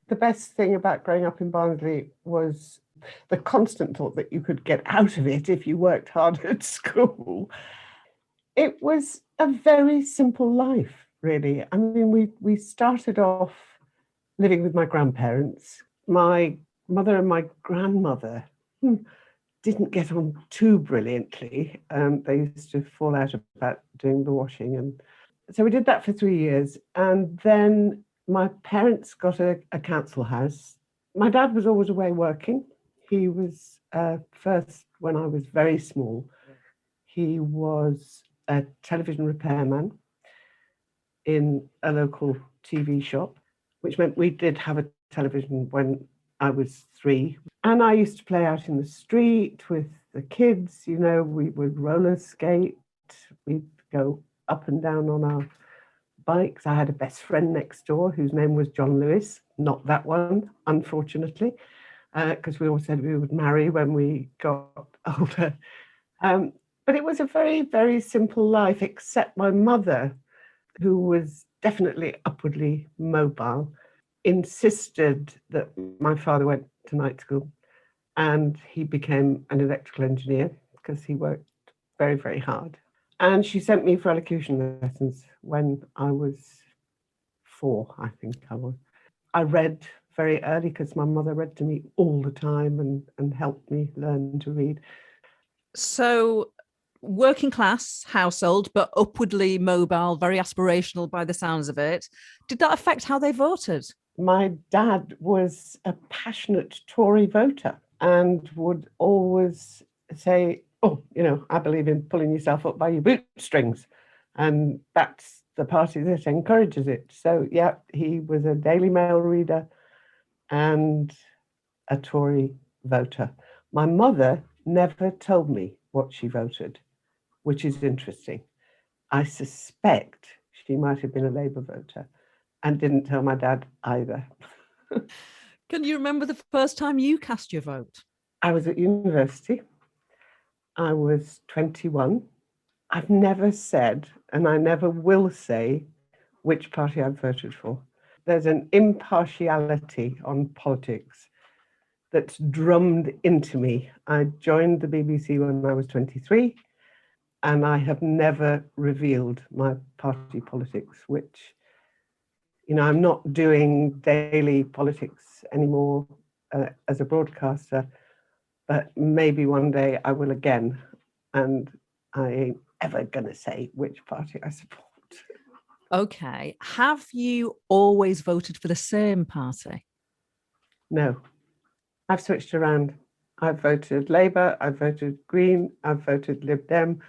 The best thing about growing up in Barnsley was the constant thought that you could get out of it if you worked hard at school. It was a very simple life, really. I mean, we started off living with my grandparents. My mother and my grandmother didn't get on too brilliantly. They used to fall out about doing the washing. And so we did that for 3 years. And then my parents got a council house. My dad was always away working. He was first, when I was very small, he was a television repairman in a local TV shop, which meant we did have a television when I was 3. And I used to play out in the street with the kids, you know, we would roller skate, we'd go up and down on our bikes. I had a best friend next door whose name was John Lewis, not that one, unfortunately, because we all said we would marry when we got older. But it was a very, very simple life, except my mother, who was definitely upwardly mobile, insisted that my father went to night school, and he became an electrical engineer because he worked very, very hard. And she sent me for elocution lessons when I was 4, I think I was. I read very early because my mother read to me all the time and helped me learn to read. So working class household, but upwardly mobile, very aspirational by the sounds of it. Did that affect how they voted? My dad was a passionate Tory voter and would always say, oh, you know, I believe in pulling yourself up by your bootstrings. And that's the party that encourages it. So, yeah, he was a Daily Mail reader and a Tory voter. My mother never told me what she voted, which is interesting. I suspect she might have been a Labour voter and didn't tell my dad either. Can you remember the first time you cast your vote? I was at university. I was 21. I've never said, and I never will say, which party I voted for. There's an impartiality on politics that's drummed into me. I joined the BBC when I was 23, and I have never revealed my party politics, which, you know, I'm not doing daily politics anymore as a broadcaster, but maybe one day I will again, and I ain't ever gonna say which party I support. Okay. Have you always voted for the same party? No, I've switched around. I've voted Labour, I've voted Green, I've voted Lib Dem,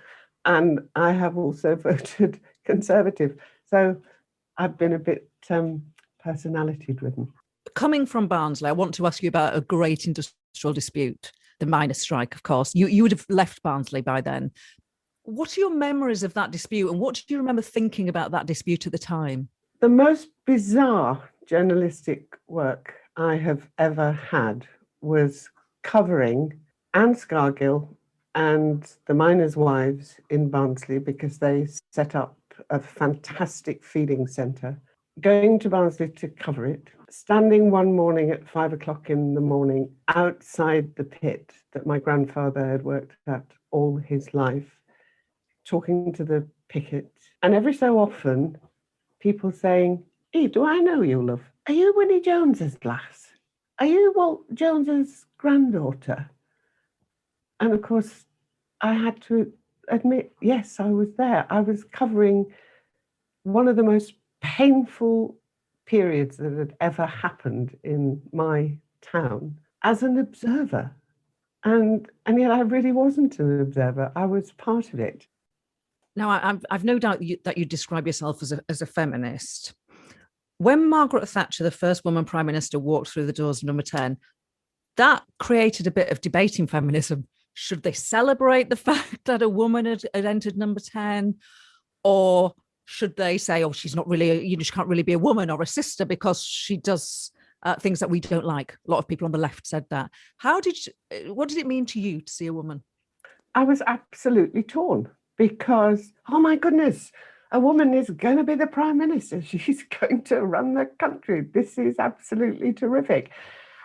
and I have also voted Conservative. So I've been a bit personality driven. Coming from Barnsley, I want to ask you about a great industrial dispute, the miners' strike, of course. You would have left Barnsley by then. What are your memories of that dispute, and what do you remember thinking about that dispute at the time? The most bizarre journalistic work I have ever had was covering Anne Scargill and the miners' wives in Barnsley, because they set up a fantastic feeding centre. Going to Barnsley to cover it, standing one morning at 5 o'clock in the morning outside the pit that my grandfather had worked at all his life, talking to the picket, and every so often people saying, hey, do I know you, love? Are you Winnie Jones's lass? Are you Walt Jones's granddaughter? And of course, I had to admit, yes, I was there. I was covering one of the most painful periods that had ever happened in my town as an observer. And yet I really wasn't an observer. I was part of it. Now, I've no doubt that you describe yourself as a feminist. When Margaret Thatcher, the first woman prime minister, walked through the doors of Number 10, that created a bit of debate in feminism. Should they celebrate the fact that a woman had entered Number 10? Or should they say, oh, she's not really, she can't really be a woman or a sister because she does things that we don't like? A lot of people on the left said that. What did it mean to you to see a woman? I was absolutely torn because, oh my goodness, a woman is going to be the Prime Minister. She's going to run the country. This is absolutely terrific.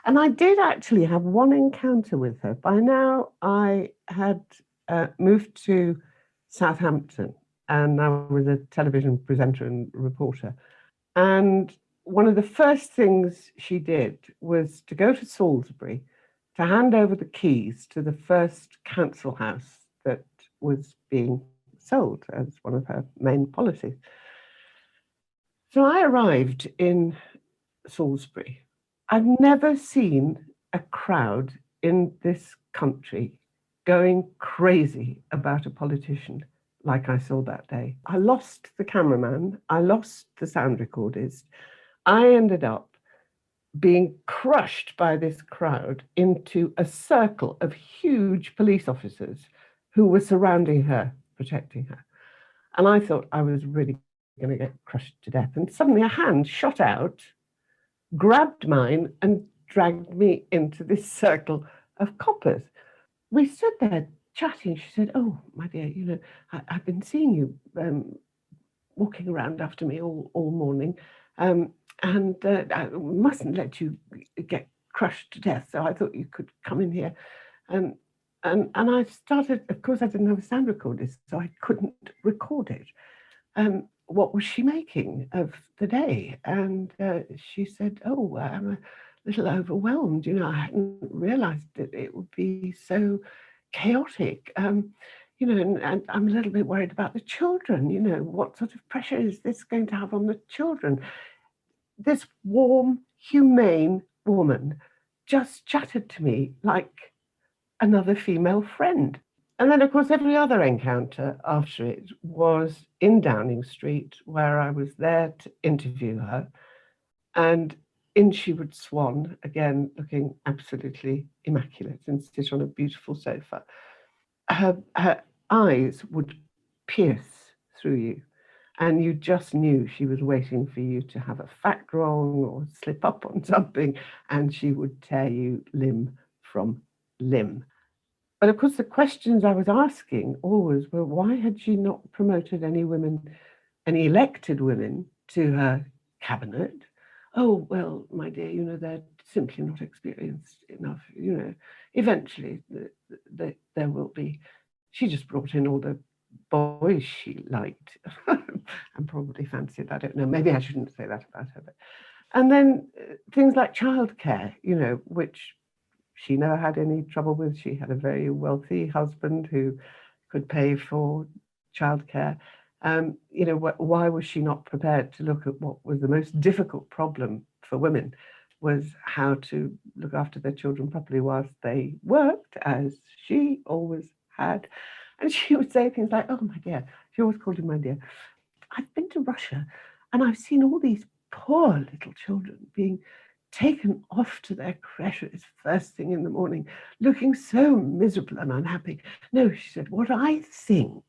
And I did actually have one encounter with her. By now, I had moved to Southampton, and I was a television presenter and reporter. And one of the first things she did was to go to Salisbury to hand over the keys to the first council house that was being sold as one of her main policies. So I arrived in Salisbury. I've never seen a crowd in this country going crazy about a politician like I saw that day. I lost the cameraman, I lost the sound recordist. I ended up being crushed by this crowd into a circle of huge police officers who were surrounding her, protecting her. And I thought I was really going to get crushed to death. And suddenly a hand shot out, grabbed mine, and dragged me into this circle of coppers. We stood there chatting. She said, "Oh, my dear, you know, I've been seeing you walking around after me all morning. And I mustn't let you get crushed to death. So I thought you could come in here." And I started, of course, I didn't have a sound recordist, so I couldn't record it. What was she making of the day? And she said, "Oh, I'm a little overwhelmed. You know, I hadn't realized that it would be so chaotic. You know, and I'm a little bit worried about the children. You know, what sort of pressure is this going to have on the children?" This warm, humane woman just chatted to me like another female friend. And then, of course, every other encounter after it was in Downing Street, where I was there to interview her. And in she would swan, again, looking absolutely immaculate, and sit on a beautiful sofa. Her eyes would pierce through you, and you just knew she was waiting for you to have a fact wrong or slip up on something, and she would tear you limb from limb. But of course, the questions I was asking always were, why had she not promoted any women, any elected women, to her cabinet? "Oh, well, my dear, you know, they're simply not experienced enough. You know, eventually there will be." She just brought in all the boys she liked and probably fancied. I don't know. Maybe I shouldn't say that about her. But. And then things like childcare, you know, which she never had any trouble with. She had a very wealthy husband who could pay for childcare. You know, why was she not prepared to look at what was the most difficult problem for women, was how to look after their children properly whilst they worked, as she always had. And she would say things like, "Oh, my dear," she always called him my dear, "I've been to Russia and I've seen all these poor little children being taken off to their creches first thing in the morning, looking so miserable and unhappy. No," she said, "what I think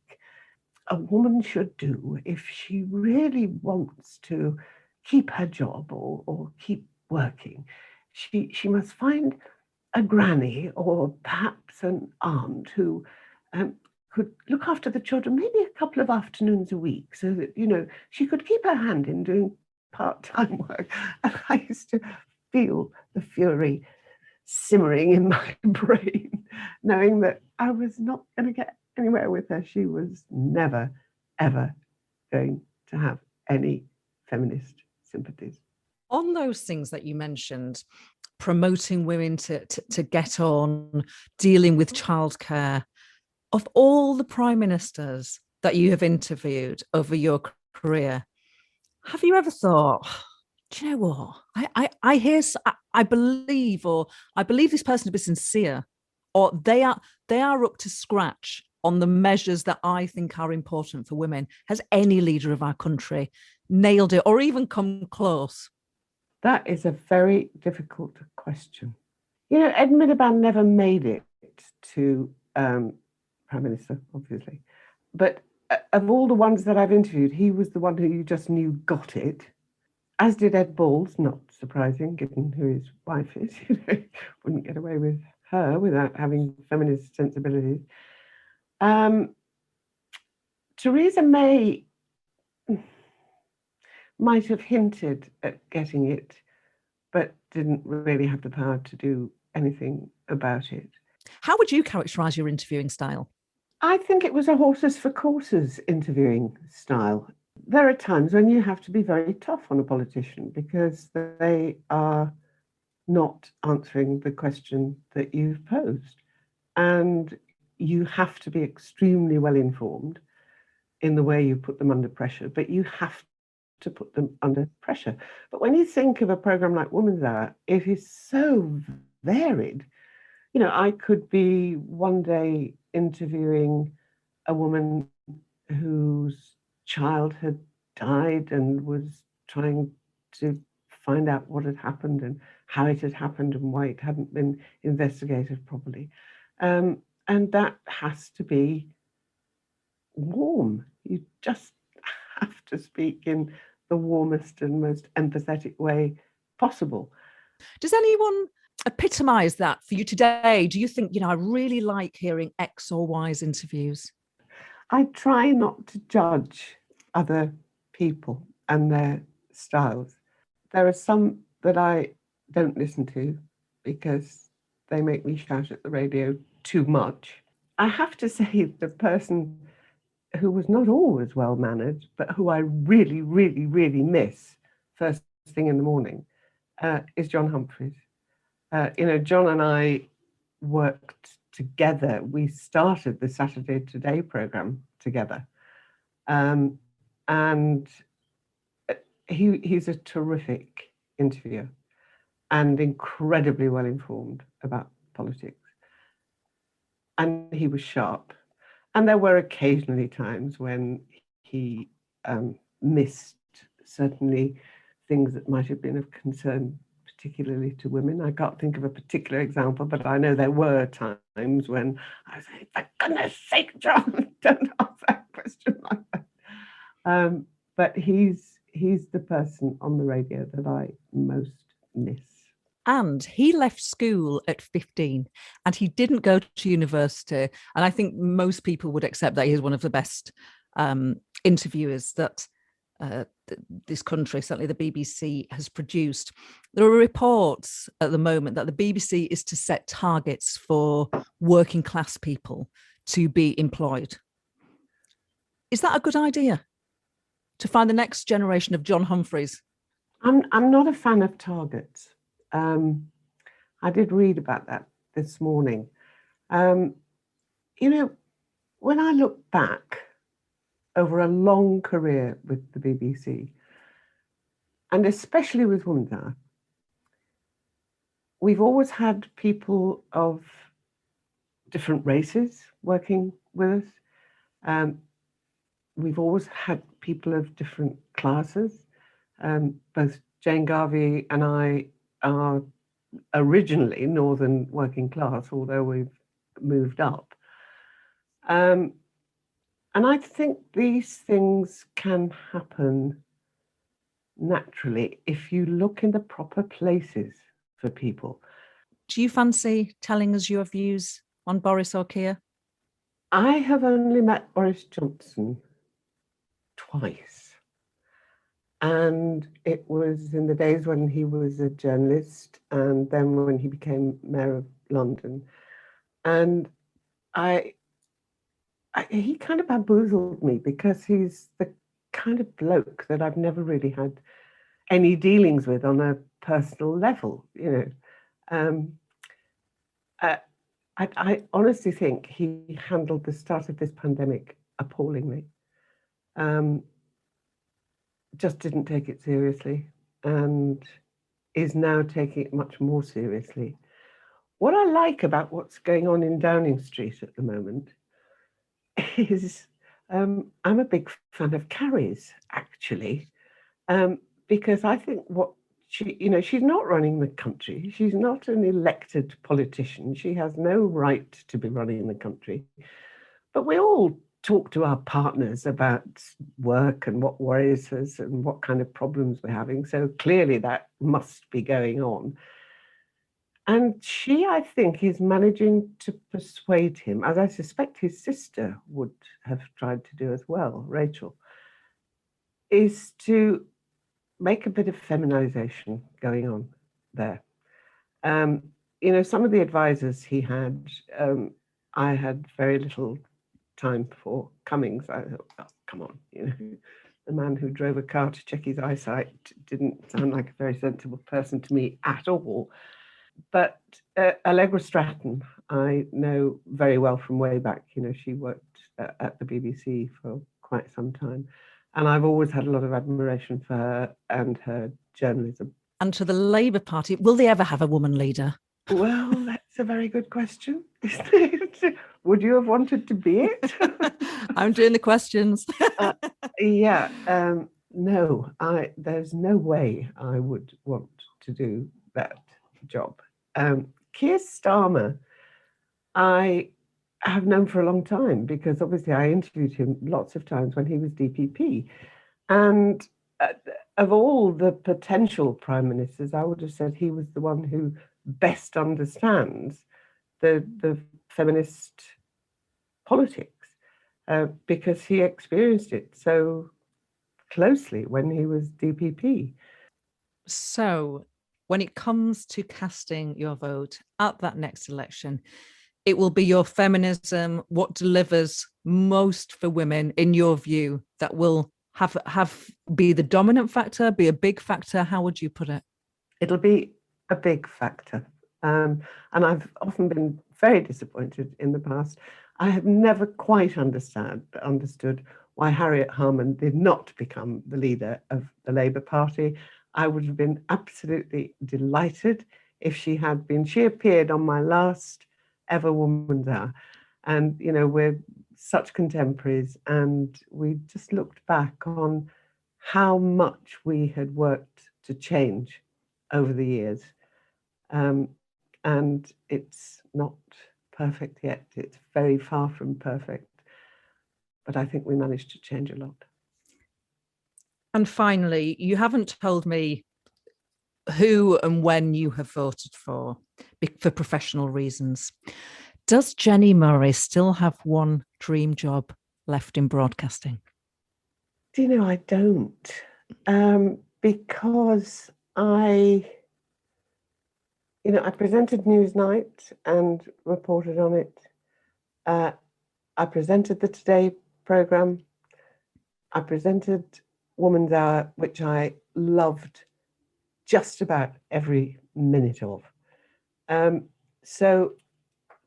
a woman should do if she really wants to keep her job or keep working, she must find a granny or perhaps an aunt who could look after the children maybe a couple of afternoons a week, so that, you know, she could keep her hand in doing part-time work." And I used to feel the fury simmering in my brain, knowing that I was not going to get anywhere with her. She was never, ever going to have any feminist sympathies. On those things that you mentioned, promoting women to get on, dealing with childcare, of all the prime ministers that you have interviewed over your career, have you ever thought, do you know what? I believe this person to be sincere, or they are up to scratch on the measures that I think are important for women? Has any leader of our country nailed it or even come close? That is a very difficult question. You know, Ed Miliband never made it to Prime Minister, obviously. But of all the ones that I've interviewed, he was the one who you just knew got it, as did Ed Balls, not surprising, given who his wife is. You know, wouldn't get away with her without having feminist sensibilities. Theresa May might have hinted at getting it, but didn't really have the power to do anything about it. How would you characterise your interviewing style? I think it was a horses for courses interviewing style. There are times when you have to be very tough on a politician because they are not answering the question that you've posed. And you have to be extremely well informed in the way you put them under pressure, but you have to put them under pressure. But when you think of a program like Woman's Hour, it is so varied. You know, I could be one day interviewing a woman whose child had died and was trying to find out what had happened and how it had happened and why it hadn't been investigated properly. And that has to be warm. You just have to speak in the warmest and most empathetic way possible. Does anyone epitomise that for you today? Do you think, I really like hearing X or Y's interviews? I try not to judge other people and their styles. There are some that I don't listen to because they make me shout at the radio too much. I have to say the person who was not always well mannered, but who I really, really, really miss first thing in the morning is John Humphreys. John and I worked together. We started the Saturday Today program together. And he's a terrific interviewer and incredibly well informed about politics. And he was sharp. And there were occasionally times when he missed certainly things that might have been of concern, particularly to women. I can't think of a particular example, but I know there were times when I was like, for goodness sake, John, don't ask that question like that. But he's the person on the radio that I most miss. And he left school at 15 and he didn't go to university. And I think most people would accept that he's one of the best interviewers that this country, certainly the BBC, has produced. There are reports at the moment that the BBC is to set targets for working class people to be employed. Is that a good idea? To find the next generation of John Humphreys? I'm not a fan of targets. I did read about that this morning. When I look back over a long career with the BBC, and especially with Woman's Hour, we've always had people of different races working with us. We've always had people of different classes. Both Jane Garvey and I are originally Northern working class, although we've moved up. And I think these things can happen naturally if you look in the proper places for people. Do you fancy telling us your views on Boris or Keir? I have only met Boris Johnson twice. And it was in the days when he was a journalist and then when he became mayor of London. And he kind of bamboozled me because he's the kind of bloke that I've never really had any dealings with on a personal level, I honestly think he handled the start of this pandemic appallingly. Just didn't take it seriously and is now taking it much more seriously. What I like about what's going on in Downing Street at the moment is I'm a big fan of Carrie's, actually, because I think what she's not running the country. She's not an elected politician. She has no right to be running the country. But we all talk to our partners about work and what worries us and what kind of problems we're having. So clearly that must be going on. And she, I think, is managing to persuade him, as I suspect his sister would have tried to do as well, Rachel, is to make a bit of feminization going on there. Some of the advisors he had, I had very little time for. Cummings, I thought, oh, come on, the man who drove a car to check his eyesight didn't sound like a very sensible person to me at all. But Allegra Stratton, I know very well from way back. She worked at the BBC for quite some time. And I've always had a lot of admiration for her and her journalism. And to the Labour Party, will they ever have a woman leader? Well, that's a very good question. Would you have wanted to be it? I'm doing the questions. No, there's no way I would want to do that job. Keir Starmer, I have known for a long time because obviously I interviewed him lots of times when he was DPP. And of all the potential prime ministers, I would have said he was the one who best understands the feminist politics because he experienced it so closely when he was DPP. So when it comes to casting your vote at that next election, it will be your feminism, what delivers most for women, in your view, that will have be the dominant factor, be a big factor? How would you put it? It'll be a big factor. And I've often been very disappointed in the past. I have never quite understood why Harriet Harman did not become the leader of the Labour Party. I would have been absolutely delighted if she had been. She appeared on my last ever Woman's Hour. And, we're such contemporaries, and we just looked back on how much we had worked to change over the years. And it's not perfect yet. It's very far from perfect. But I think we managed to change a lot. And finally, you haven't told me who and when you have voted for professional reasons. Does Jenni Murray still have one dream job left in broadcasting? Do you know, I don't. Because I presented Newsnight and reported on it. I presented the Today programme. I presented Woman's Hour, which I loved just about every minute of. So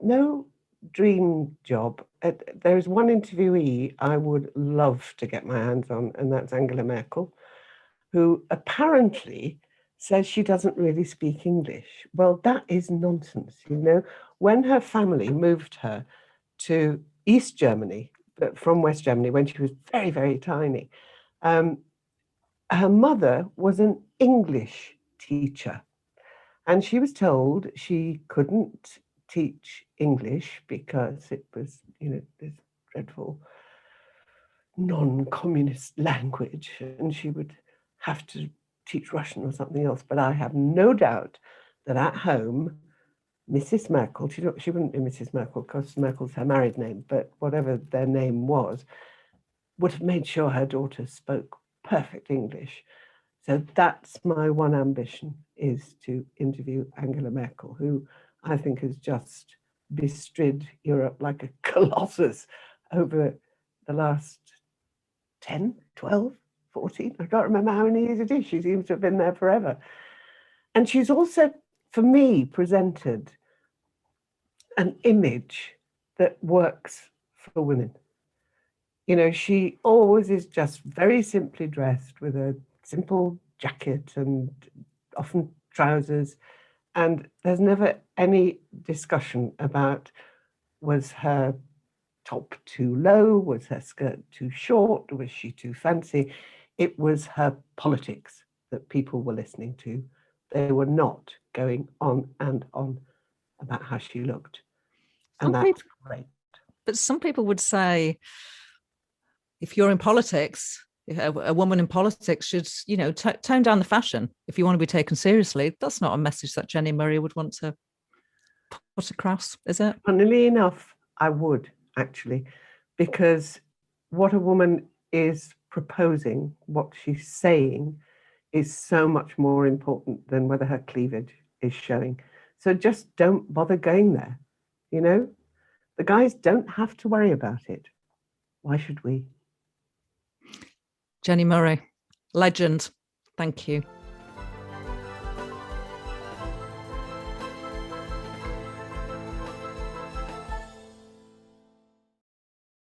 no dream job. There is one interviewee I would love to get my hands on, and that's Angela Merkel, who apparently says she doesn't really speak English. Well, that is nonsense. When her family moved her to East Germany, from West Germany, when she was very, very tiny, her mother was an English teacher, and she was told she couldn't teach English because it was, this dreadful non-communist language, and she would have to teach Russian or something else. But I have no doubt that at home, Mrs. Merkel, she wouldn't be Mrs. Merkel because Merkel's her married name, but whatever their name was, would have made sure her daughter spoke perfect English. So that's my one ambition, is to interview Angela Merkel, who I think has just bestrid Europe like a colossus over the last 10, 12, 14. I can't remember how many years it is. She seems to have been there forever. And she's also, for me, presented an image that works for women. She always is just very simply dressed with a simple jacket and often trousers. And there's never any discussion about, was her top too low? Was her skirt too short? Was she too fancy? It was her politics that people were listening to. They were not going on and on about how she looked. And that's great. But some people would say, if you're in politics, a woman in politics should, tone down the fashion. If you want to be taken seriously, that's not a message that Jenni Murray would want to put across, is it? Funnily enough, I would actually, because what a woman is proposing, what she's saying, is so much more important than whether her cleavage is showing. So just don't bother going there. You know, the guys don't have to worry about it. Why should we? Jenni Murray, legend. Thank you.